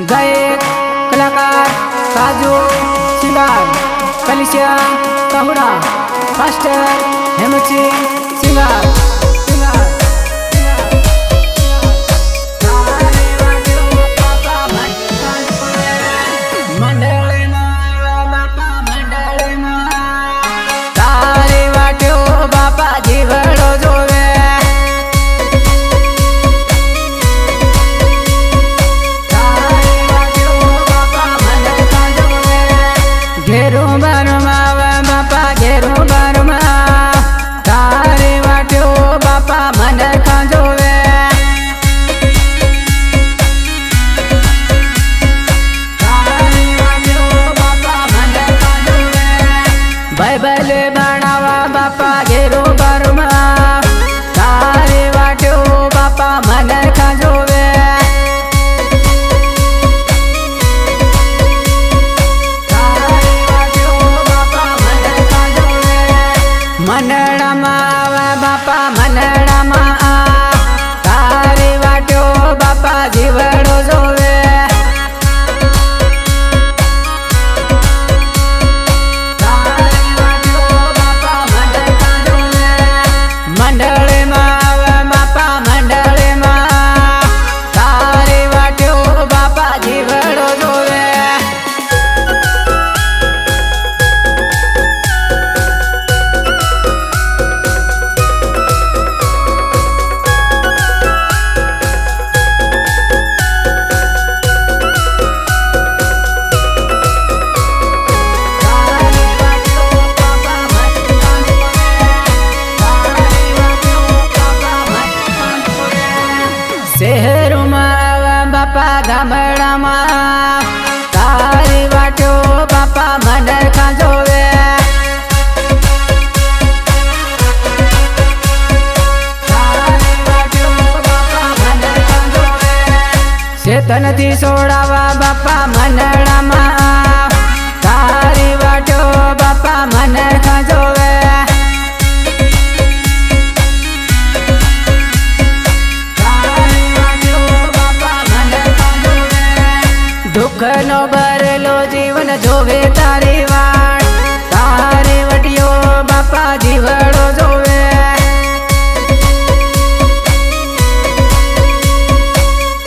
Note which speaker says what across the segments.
Speaker 1: गायक कलाकार काजू सिंगार कलिसिया काहुड़ा मास्टर हेमंत सिंह सिंगार बाइबल बनावा बापा घेरो बारमा तारे वाट्यो बापा मन का जोवे तारे वाट्यो बापा मन का जोवे मनड़ा मावा बापा मनड़ा मा तारे वाट्यो बापा जीवड़ो जोवे शहर में बापा गामड़ा में तारी वाट्यो बापा मन का जोवे तारी वाट्यो बापा मन का जोवे चेतन थी सोड़ावा बापा मनड़ा में तारी वाट्यो बापा मन का जोवे दुख नो भरेलो जीवन जोवे तारी वाट तारे वटियो बापा जीवड़ो जोवे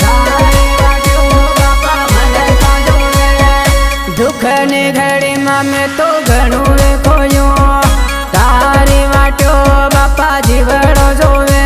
Speaker 1: तारे वटियो बापा मन का जोवे दुख ने घड़ी में तो घणो खोयो तारी वाट्यो बापा जीवड़ो जोवे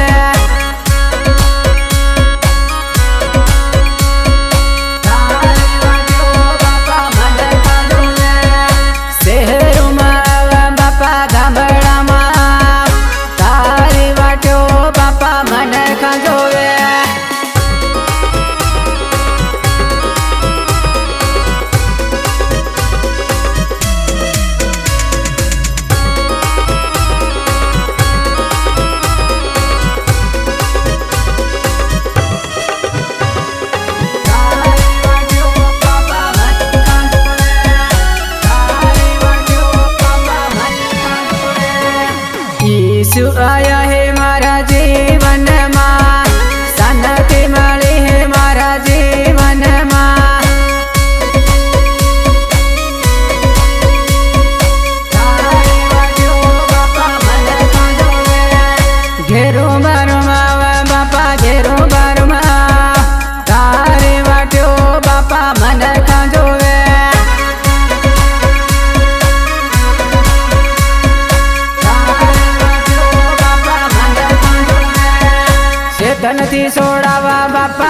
Speaker 1: यीशु आया है मारा जीवन मां सनती मળી है मारा जीवन मां तारे वाट्यो बापा मन का जोवे घेरो बारमा बापा घेरो बारमा तारे वाट्यो बापा मन का जोवे चेतन थी सोड़ावा बापा